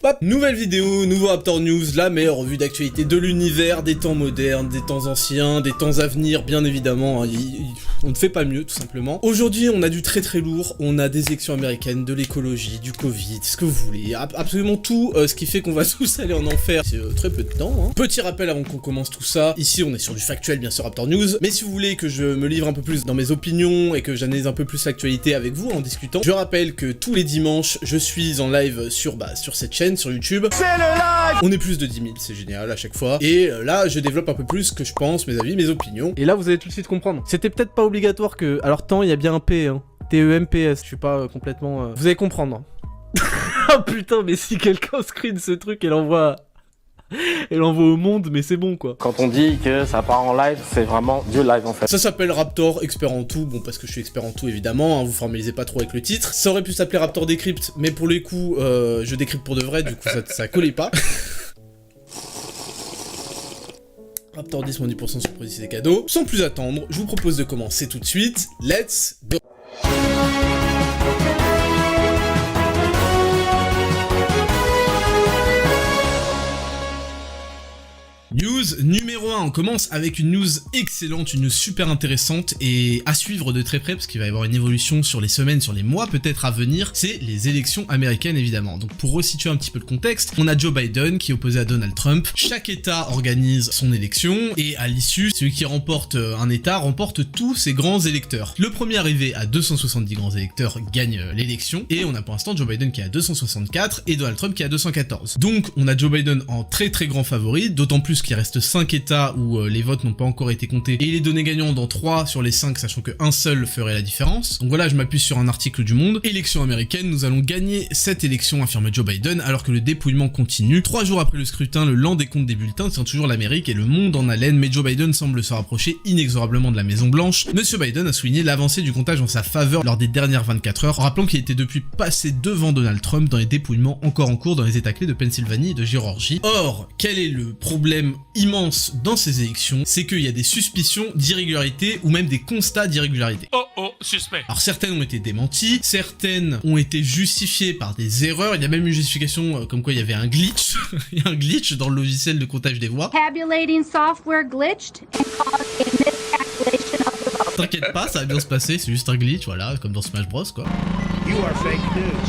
Hop, nouvelle vidéo, nouveau Raptor News, la meilleure revue d'actualité de l'univers, des temps modernes, des temps anciens, des temps à venir, bien évidemment, on ne fait pas mieux tout simplement. Aujourd'hui on a du très très lourd, on a des élections américaines, de l'écologie, du Covid, ce que vous voulez, absolument tout ce qui fait qu'on va tous aller en enfer, c'est très peu de temps. Hein. Petit rappel avant qu'on commence tout ça, ici on est sur du factuel bien sûr Raptor News, mais si vous voulez que je me livre un peu plus dans mes opinions et que j'analyse un peu plus l'actualité avec vous en discutant, je rappelle que tous les dimanches je suis en live sur cette chaîne, sur YouTube. C'est le live. On est plus de 10 000, c'est génial à chaque fois. Et là, je développe un peu plus ce que je pense, mes avis, mes opinions. Et là, vous allez tout de suite comprendre. C'était peut-être pas obligatoire que... Alors, tant, il y a bien un P, hein. T-E-M-P-S, je suis pas complètement... Vous allez comprendre. Oh putain, mais si quelqu'un screen ce truc et l'envoie au monde, mais c'est bon quoi. Quand on dit que ça part en live, c'est vraiment du live en fait. Ça s'appelle Raptor, expert en tout, bon parce que je suis expert en tout évidemment, hein, vous formalisez pas trop avec le titre. Ça aurait pu s'appeler Raptor Décrypte, mais pour les coups, je décrypte pour de vrai, du coup ça collait pas. Raptor 10, moins 10% sur produits et cadeaux. Sans plus attendre, je vous propose de commencer tout de suite. Let's go. News numéro 1, on commence avec une news excellente, une news super intéressante et à suivre de très près parce qu'il va y avoir une évolution sur les semaines, sur les mois peut-être à venir, c'est les élections américaines évidemment. Donc pour resituer un petit peu le contexte, on a Joe Biden qui est opposé à Donald Trump, chaque état organise son élection et à l'issue, celui qui remporte un état remporte tous ses grands électeurs. Le premier arrivé à 270 grands électeurs gagne l'élection et on a pour l'instant Joe Biden qui est à 264 et Donald Trump qui est à 214. Donc on a Joe Biden en très très grand favori, d'autant plus qu'il reste 5 états où les votes n'ont pas encore été comptés et il est donné gagnant dans 3 sur les 5, sachant qu'un seul ferait la différence. Donc voilà, je m'appuie sur un article du Monde. Élection américaine, nous allons gagner cette élection, affirme Joe Biden, alors que le dépouillement continue. 3 jours après le scrutin, le lent décompte des bulletins tient toujours l'Amérique et le monde en haleine, mais Joe Biden semble se rapprocher inexorablement de la Maison Blanche. Monsieur Biden a souligné l'avancée du comptage en sa faveur lors des dernières 24 heures, en rappelant qu'il était depuis passé devant Donald Trump dans les dépouillements encore en cours dans les états clés de Pennsylvanie et de Géorgie. Or, quel est le problème immense dans ces élections, c'est qu'il y a des suspicions d'irrégularité ou même des constats d'irrégularité. Oh, suspect. Alors certaines ont été démenties, certaines ont été justifiées par des erreurs, il y a même une justification comme quoi il y avait un glitch, il y a un glitch dans le logiciel de comptage des voix. Tabulating software glitched and caused a miscalculation of the vote. T'inquiète pas, ça va bien se passer, c'est juste un glitch, voilà, comme dans Smash Bros quoi.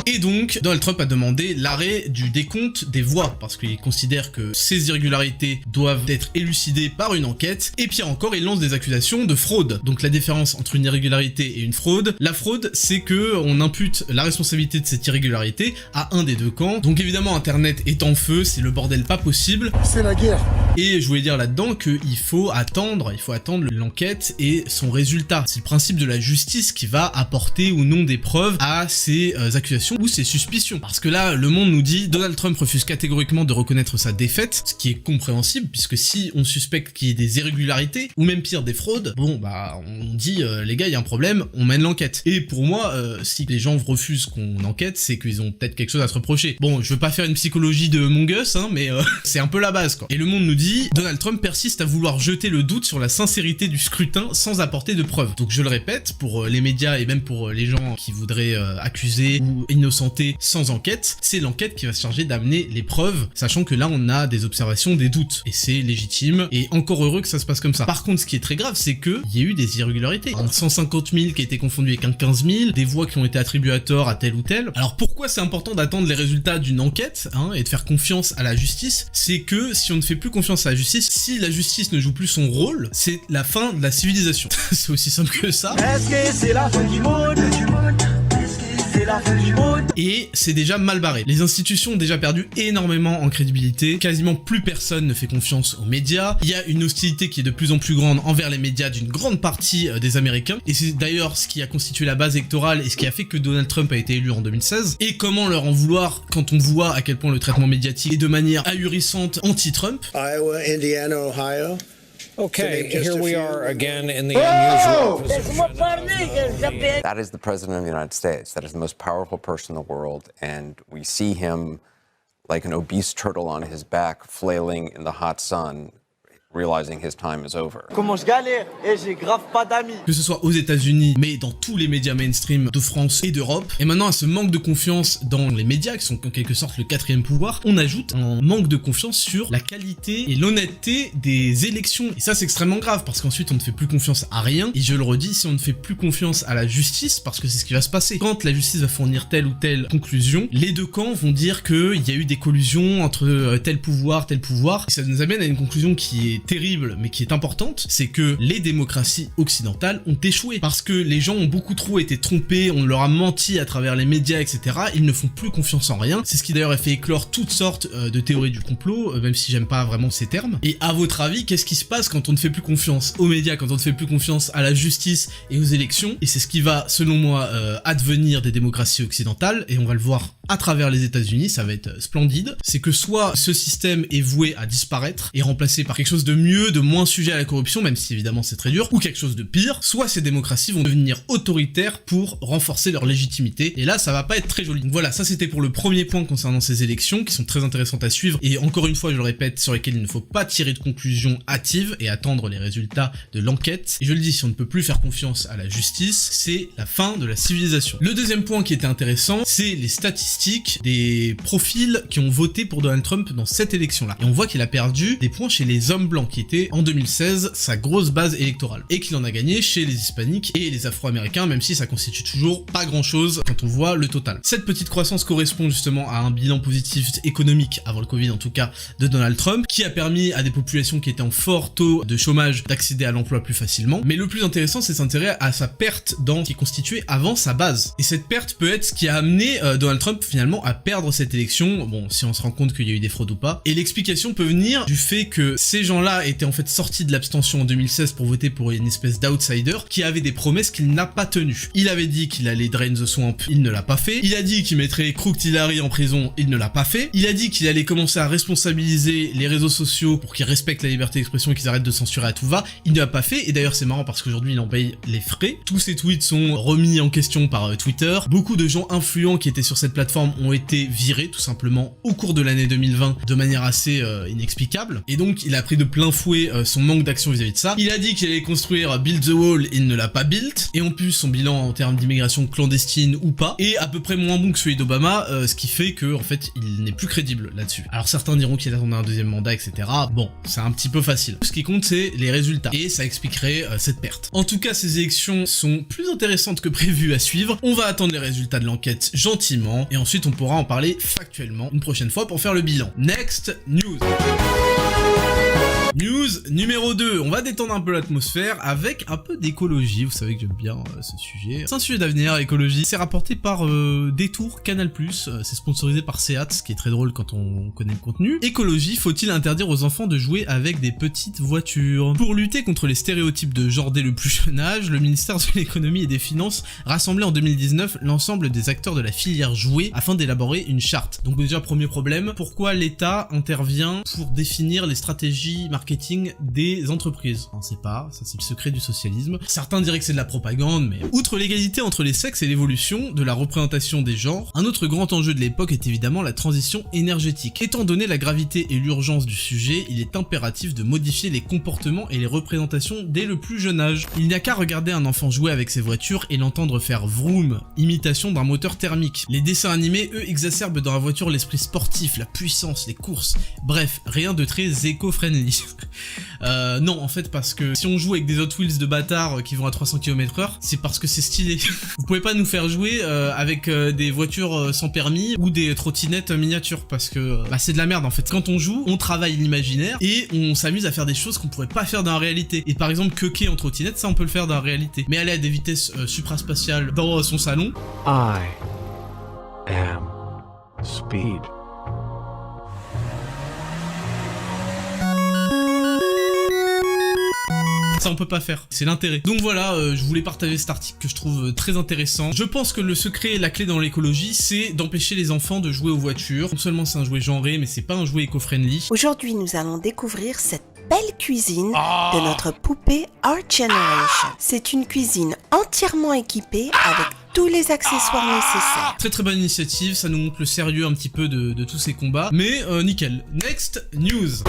Et donc, Donald Trump a demandé l'arrêt du décompte des voix, parce qu'il considère que ces irrégularités doivent être élucidées par une enquête, et pire encore, il lance des accusations de fraude. Donc la différence entre une irrégularité et une fraude, la fraude, c'est que on impute la responsabilité de cette irrégularité à un des deux camps. Donc évidemment, Internet est en feu, c'est le bordel pas possible. C'est la guerre. Et je voulais dire là-dedans qu'il faut attendre l'enquête et son résultat. C'est le principe de la justice qui va apporter ou non des preuves à ces accusations ou ces suspicions. Parce que là, le monde nous dit Donald Trump refuse catégoriquement de reconnaître sa défaite, ce qui est compréhensible, puisque si on suspecte qu'il y ait des irrégularités, ou même pire des fraudes, bon bah on dit les gars il y a un problème, on mène l'enquête. Et pour moi, si les gens refusent qu'on enquête, c'est qu'ils ont peut-être quelque chose à se reprocher. Bon, je veux pas faire une psychologie de Mongus, hein, mais c'est un peu la base quoi. Et le monde nous dit Donald Trump persiste à vouloir jeter le doute sur la sincérité du scrutin sans apporter de preuves. Donc je le répète, pour les médias et même pour les gens qui voudraient accuser ou innocenter sans enquête, c'est l'enquête qui va se charger d'amener les preuves, sachant que là on a des observations, des doutes, et c'est légitime, et encore heureux que ça se passe comme ça. Par contre, ce qui est très grave, c'est que il y a eu des irrégularités. Un 150 000 qui a été confondu avec un 15 000, des voix qui ont été attribuées à tort à tel ou tel. Alors pourquoi c'est important d'attendre les résultats d'une enquête, hein, et de faire confiance à la justice? C'est que si on ne fait plus confiance à la justice, si la justice ne joue plus son rôle, c'est la fin de la civilisation. C'est aussi simple que ça. Est-ce que c'est la fin du monde? Et c'est déjà mal barré. Les institutions ont déjà perdu énormément en crédibilité, quasiment plus personne ne fait confiance aux médias, il y a une hostilité qui est de plus en plus grande envers les médias d'une grande partie des Américains, et c'est d'ailleurs ce qui a constitué la base électorale et ce qui a fait que Donald Trump a été élu en 2016, et comment leur en vouloir quand on voit à quel point le traitement médiatique est de manière ahurissante anti-Trump. Iowa, Indiana, Ohio. Okay, here we are again in the Oh! unusual position. That is the President of the United States. That is the most powerful person in the world. And we see him like an obese turtle on his back, flailing in the hot sun, realizing his time is over. Comment je galère et j'ai grave pas d'amis. Que ce soit aux États-Unis, mais dans tous les médias mainstream de France et d'Europe. Et maintenant, à ce manque de confiance dans les médias, qui sont en quelque sorte le quatrième pouvoir, on ajoute un manque de confiance sur la qualité et l'honnêteté des élections. Et ça, c'est extrêmement grave, parce qu'ensuite, on ne fait plus confiance à rien. Et je le redis, si on ne fait plus confiance à la justice, parce que c'est ce qui va se passer. Quand la justice va fournir telle ou telle conclusion, les deux camps vont dire qu'il y a eu des collusions entre tel pouvoir. Et ça nous amène à une conclusion qui est terrible, mais qui est importante, c'est que les démocraties occidentales ont échoué. Parce que les gens ont beaucoup trop été trompés, on leur a menti à travers les médias, etc. Ils ne font plus confiance en rien. C'est ce qui d'ailleurs a fait éclore toutes sortes de théories du complot, même si j'aime pas vraiment ces termes. Et à votre avis, qu'est-ce qui se passe quand on ne fait plus confiance aux médias, quand on ne fait plus confiance à la justice et aux élections? Et c'est ce qui va, selon moi, advenir des démocraties occidentales, et on va le voir à travers les États-Unis, ça va être splendide. C'est que soit ce système est voué à disparaître et remplacé par quelque chose de mieux, de moins sujet à la corruption, même si évidemment c'est très dur, ou quelque chose de pire, soit ces démocraties vont devenir autoritaires pour renforcer leur légitimité, et là ça va pas être très joli. Donc voilà, ça c'était pour le premier point concernant ces élections, qui sont très intéressantes à suivre, et encore une fois je le répète, sur lesquelles il ne faut pas tirer de conclusions hâtives et attendre les résultats de l'enquête. Et je le dis, si on ne peut plus faire confiance à la justice, c'est la fin de la civilisation. Le deuxième point qui était intéressant, c'est les statistiques des profils qui ont voté pour Donald Trump dans cette élection-là. Et on voit qu'il a perdu des points chez les hommes blancs, qui était en 2016 sa grosse base électorale, et qu'il en a gagné chez les hispaniques et les afro-américains, même si ça constitue toujours pas grand-chose quand on voit le total. Cette petite croissance correspond justement à un bilan positif économique, avant le Covid en tout cas, de Donald Trump, qui a permis à des populations qui étaient en fort taux de chômage d'accéder à l'emploi plus facilement. Mais le plus intéressant, c'est s'intéresser à sa perte dans qui est constituée avant sa base. Et cette perte peut être ce qui a amené Donald Trump finalement à perdre cette élection, bon, si on se rend compte qu'il y a eu des fraudes ou pas. Et l'explication peut venir du fait que ces gens-là étaient en fait sortis de l'abstention en 2016 pour voter pour une espèce d'outsider qui avait des promesses qu'il n'a pas tenues. Il avait dit qu'il allait drain the swamp, il ne l'a pas fait. Il a dit qu'il mettrait Crooked Hillary en prison, il ne l'a pas fait. Il a dit qu'il allait commencer à responsabiliser les réseaux sociaux pour qu'ils respectent la liberté d'expression et qu'ils arrêtent de censurer à tout va, il ne l'a pas fait. Et d'ailleurs c'est marrant parce qu'aujourd'hui il en paye les frais. Tous ses tweets sont remis en question par Twitter. Beaucoup de gens influents qui étaient sur cette plateforme ont été virés tout simplement au cours de l'année 2020 de manière assez inexplicable. Et donc il a pris de plein fouet son manque d'action vis-à-vis de ça. Il a dit qu'il allait construire Build the Wall, il ne l'a pas built. Et en plus son bilan en termes d'immigration clandestine ou pas est à peu près moins bon que celui d'Obama, ce qui fait que en fait il n'est plus crédible là-dessus. Alors certains diront qu'il attendait un deuxième mandat, etc. Bon, c'est un petit peu facile. Ce qui compte c'est les résultats, et ça expliquerait cette perte. En tout cas, ces élections sont plus intéressantes que prévu à suivre. On va attendre les résultats de l'enquête gentiment, et ensuite on pourra en parler factuellement une prochaine fois pour faire le bilan. Next news. News numéro 2, on va détendre un peu l'atmosphère avec un peu d'écologie, vous savez que j'aime bien ce sujet. C'est un sujet d'avenir, écologie, c'est rapporté par Détour Canal+, c'est sponsorisé par Seat, ce qui est très drôle quand on connaît le contenu. Écologie, faut-il interdire aux enfants de jouer avec des petites voitures? Pour lutter contre les stéréotypes de genre dès le plus jeune âge, le ministère de l'économie et des finances rassemblait en 2019 l'ensemble des acteurs de la filière jouets afin d'élaborer une charte. Donc déjà, premier problème, pourquoi l'État intervient pour définir les stratégies marketing des entreprises? On sait pas, ça c'est le secret du socialisme. Certains diraient que c'est de la propagande, mais outre l'égalité entre les sexes et l'évolution de la représentation des genres, un autre grand enjeu de l'époque est évidemment la transition énergétique. Étant donné la gravité et l'urgence du sujet, il est impératif de modifier les comportements et les représentations dès le plus jeune âge. Il n'y a qu'à regarder un enfant jouer avec ses voitures et l'entendre faire vroom, imitation d'un moteur thermique. Les dessins animés, eux, exacerbent dans la voiture l'esprit sportif, la puissance, les courses, bref, rien de très éco-friendly. Non, en fait, parce que si on joue avec des Hot Wheels de bâtards qui vont à 300 km/h, c'est parce que c'est stylé. Vous pouvez pas nous faire jouer avec des voitures sans permis ou des trottinettes miniatures, parce que c'est de la merde en fait. Quand on joue, on travaille l'imaginaire et on s'amuse à faire des choses qu'on pourrait pas faire dans la réalité. Et par exemple, queuquer en trottinette, ça on peut le faire dans la réalité. Mais aller à des vitesses supraspatiales dans son salon... I am speed. Ça on peut pas faire, c'est l'intérêt. Donc voilà, je voulais partager cet article que je trouve très intéressant. Je pense que le secret et la clé dans l'écologie, c'est d'empêcher les enfants de jouer aux voitures. Non seulement c'est un jouet genré, mais c'est pas un jouet éco-friendly. Aujourd'hui, nous allons découvrir cette belle cuisine de notre poupée Art Generation. C'est une cuisine entièrement équipée avec tous les accessoires nécessaires. Très très bonne initiative, ça nous montre le sérieux un petit peu de tous ces combats, mais nickel. Next news.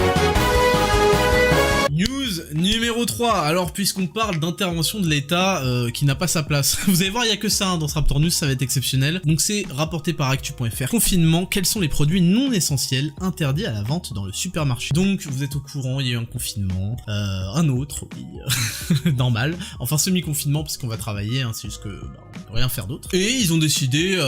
numéro 3. Alors, puisqu'on parle d'intervention de l'État qui n'a pas sa place. Vous allez voir, il n'y a que ça dans ce Raptor News, ça va être exceptionnel. Donc c'est rapporté par Actu.fr. Confinement, quels sont les produits non essentiels interdits à la vente dans le supermarché? Donc, vous êtes au courant, il y a eu un confinement. Un autre, oui. Normal. Enfin, semi-confinement, parce qu'on va travailler, hein, c'est juste que on peut rien faire d'autre. Et ils ont décidé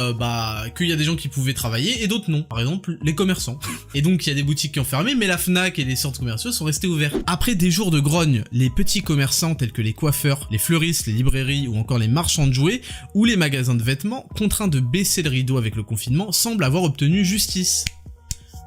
qu'il y a des gens qui pouvaient travailler et d'autres non. Par exemple, les commerçants. Et donc, il y a des boutiques qui ont fermé, mais la Fnac et les centres commerciaux sont restés ouverts. Après des jours de grogne, les petits commerçants tels que les coiffeurs, les fleuristes, les librairies ou encore les marchands de jouets ou les magasins de vêtements, contraints de baisser le rideau avec le confinement, semblent avoir obtenu justice.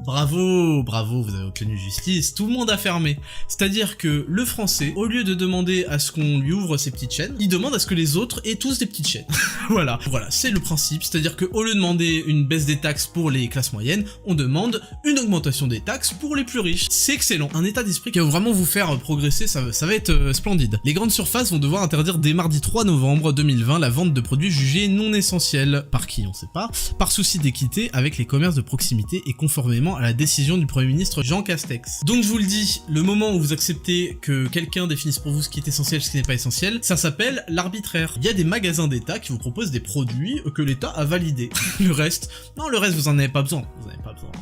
Bravo, bravo, vous avez obtenu justice, tout le monde a fermé. C'est-à-dire que le français, au lieu de demander à ce qu'on lui ouvre ses petites chaînes, il demande à ce que les autres aient tous des petites chaînes. Voilà, c'est le principe, c'est-à-dire que au lieu de demander une baisse des taxes pour les classes moyennes, on demande une augmentation des taxes pour les plus riches. C'est excellent, un état d'esprit qui va vraiment vous faire progresser, ça va être splendide. Les grandes surfaces vont devoir interdire dès mardi 3 novembre 2020 la vente de produits jugés non essentiels. Par qui, on sait pas. Par souci d'équité avec les commerces de proximité et conformément à la décision du Premier ministre Jean Castex. Donc je vous le dis, le moment où vous acceptez que quelqu'un définisse pour vous ce qui est essentiel, ce qui n'est pas essentiel, ça s'appelle l'arbitraire. Il y a des magasins d'État qui vous proposent des produits que l'État a validés. Le reste, vous en avez pas besoin.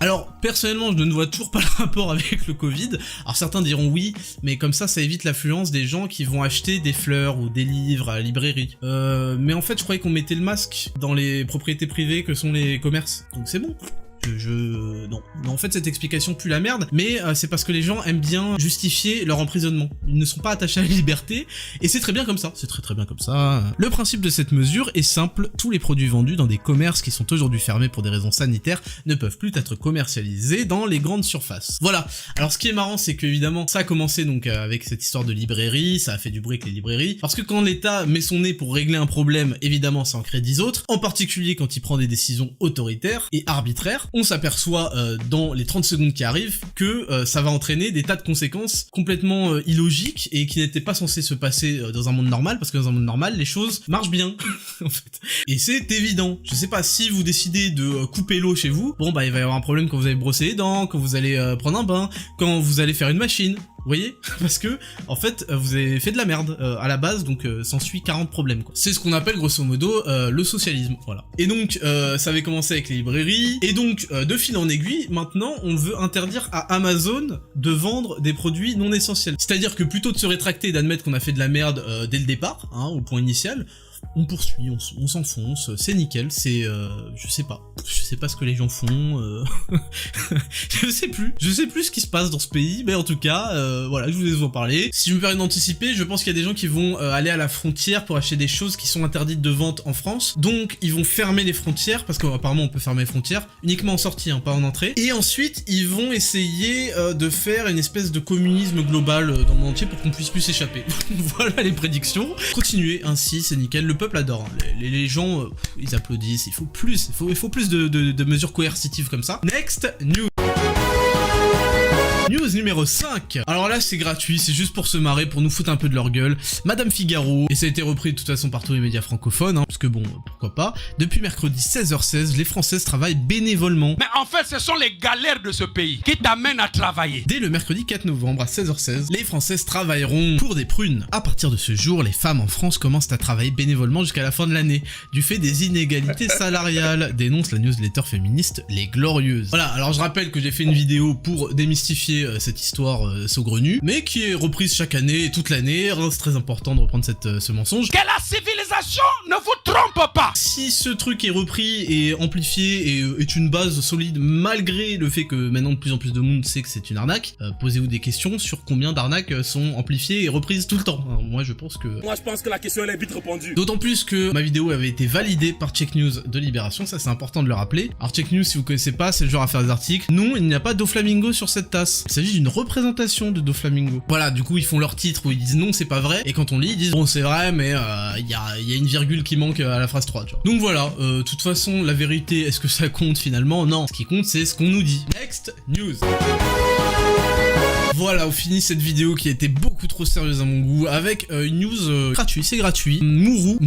Alors, personnellement, je ne vois toujours pas le rapport avec le Covid. Alors certains diront oui, mais comme ça évite l'affluence des gens qui vont acheter des fleurs ou des livres à la librairie. Mais en fait, je croyais qu'on mettait le masque dans les propriétés privées que sont les commerces. Donc c'est bon. Non, en fait cette explication pue la merde, mais c'est parce que les gens aiment bien justifier leur emprisonnement. Ils ne sont pas attachés à la liberté, et c'est très bien comme ça, c'est très bien comme ça. Le principe de cette mesure est simple, tous les produits vendus dans des commerces qui sont aujourd'hui fermés pour des raisons sanitaires ne peuvent plus être commercialisés dans les grandes surfaces. Voilà, alors ce qui est marrant c'est que évidemment ça a commencé donc avec cette histoire de librairie, ça a fait du bruit avec les librairies, parce que quand l'État met son nez pour régler un problème, évidemment ça en crée 10 autres, en particulier quand il prend des décisions autoritaires et arbitraires. On s'aperçoit dans les 30 secondes qui arrivent que ça va entraîner des tas de conséquences complètement illogiques et qui n'étaient pas censées se passer dans un monde normal, parce que dans un monde normal, les choses marchent bien, en fait. Et c'est évident. Je sais pas, si vous décidez de couper l'eau chez vous, bon bah il va y avoir un problème quand vous allez brosser les dents, quand vous allez prendre un bain, quand vous allez faire une machine. Vous voyez? Parce que, en fait, vous avez fait de la merde à la base, donc s'ensuit 40 problèmes, quoi. C'est ce qu'on appelle, grosso modo, le socialisme, voilà. Et donc, ça avait commencé avec les librairies, et donc, de fil en aiguille, maintenant, on veut interdire à Amazon de vendre des produits non essentiels. C'est-à-dire que plutôt de se rétracter et d'admettre qu'on a fait de la merde dès le départ, hein, au point initial, on poursuit, on s'enfonce, c'est nickel, c'est je sais pas ce que les gens font, je sais plus ce qui se passe dans ce pays, mais en tout cas, voilà, je voulais vous en parler. Si je me permets d'anticiper, je pense qu'il y a des gens qui vont aller à la frontière pour acheter des choses qui sont interdites de vente en France, donc ils vont fermer les frontières, parce qu'apparemment on peut fermer les frontières, uniquement en sortie, hein, pas en entrée, et ensuite ils vont essayer de faire une espèce de communisme global dans le monde entier pour qu'on puisse plus s'échapper. Voilà les prédictions. Continuez ainsi, c'est nickel. Le peuple adore, hein. Les gens, ils applaudissent, il faut plus de mesures coercitives comme ça. Next news. News numéro 5. Alors là c'est gratuit, c'est juste pour se marrer, pour nous foutre un peu de leur gueule. Madame Figaro, et ça a été repris de toute façon par tous les médias francophones, hein, parce que bon, pourquoi pas. Depuis mercredi 16h16, les Françaises travaillent bénévolement. Mais en fait ce sont les galères de ce pays qui t'amènent à travailler. Dès le mercredi 4 novembre à 16h16, les Françaises travailleront pour des prunes. À partir de ce jour, les femmes en France commencent à travailler bénévolement jusqu'à la fin de l'année, du fait des inégalités salariales, dénonce la newsletter féministe Les Glorieuses. Voilà, alors je rappelle que j'ai fait une vidéo pour démystifier cette histoire saugrenue, mais qui est reprise chaque année, toute l'année. C'est très important de reprendre ce mensonge. Que la civilisation ne vous trompe pas. Si ce truc est repris et amplifié et est une base solide, malgré le fait que maintenant de plus en plus de monde sait que c'est une arnaque, posez-vous des questions sur combien d'arnaques sont amplifiées et reprises tout le temps. Alors, moi je pense que la question elle est vite répondue. D'autant plus que ma vidéo avait été validée par Check News de Libération, ça c'est important de le rappeler. Alors Check News, si vous connaissez pas, c'est le genre à faire des articles. Non, il n'y a pas d'Oflamingo sur cette tasse. Il s'agit d'une représentation de Doflamingo. Voilà, du coup ils font leur titre où ils disent non c'est pas vrai, et quand on lit ils disent bon c'est vrai mais il y a une virgule qui manque à la phrase 3, tu vois. Donc voilà, de toute façon la vérité, est-ce que ça compte finalement? Non, ce qui compte c'est ce qu'on nous dit. Next news. Voilà, on finit cette vidéo qui a été beaucoup trop sérieuse à mon goût avec une news gratuite, c'est gratuit. Mouroux,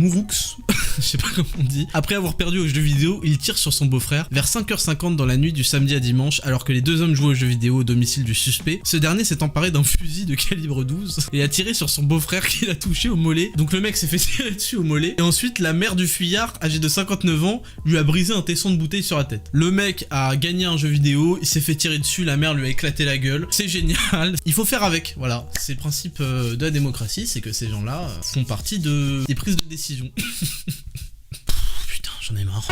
je sais pas comment on dit. Après avoir perdu aux jeux vidéo, il tire sur son beau-frère vers 5h50 dans la nuit du samedi à dimanche, alors que les deux hommes jouaient aux jeux vidéo au domicile du suspect. Ce dernier s'est emparé d'un fusil de calibre 12 et a tiré sur son beau-frère qui l'a touché au mollet. Donc le mec s'est fait tirer dessus au mollet. Et ensuite, la mère du fuyard, âgée de 59 ans, lui a brisé un tesson de bouteille sur la tête. Le mec a gagné un jeu vidéo, il s'est fait tirer dessus, la mère lui a éclaté la gueule. C'est génial. Il faut faire avec, voilà. C'est le principe de la démocratie, c'est que ces gens-là font partie des prises de décision. Putain, j'en ai marre.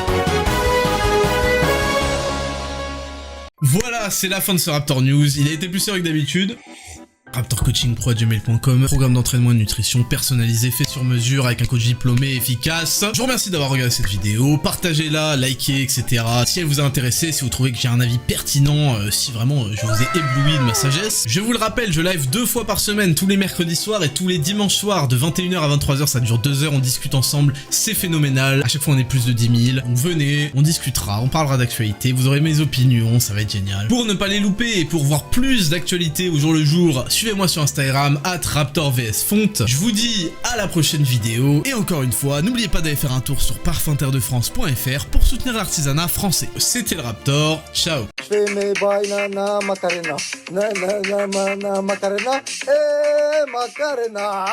Voilà, c'est la fin de ce Raptor News. Il a été plus sérieux que d'habitude. raptorcoachingpro@gmail.com, programme d'entraînement et de nutrition personnalisé, fait sur mesure avec un coach diplômé efficace. Je vous remercie d'avoir regardé cette vidéo, partagez-la, likez, etc. Si elle vous a intéressé, si vous trouvez que j'ai un avis pertinent, si vraiment je vous ai ébloui de ma sagesse. Je vous le rappelle, je live 2 fois par semaine, tous les mercredis soirs et tous les dimanches soirs, de 21h à 23h, ça dure 2 heures, on discute ensemble, c'est phénoménal. À chaque fois on est plus de 10 000, donc venez, on discutera, on parlera d'actualité, vous aurez mes opinions, ça va être génial. Pour ne pas les louper et pour voir plus d'actualité au jour le jour, suivez-moi sur Instagram, @RaptorVSFont. Je vous dis à la prochaine vidéo. Et encore une fois, n'oubliez pas d'aller faire un tour sur parfumterredefrance.fr pour soutenir l'artisanat français. C'était le Raptor, ciao. Je fais mes bails, nana, Macarena. Nana, Macarena. Macarena.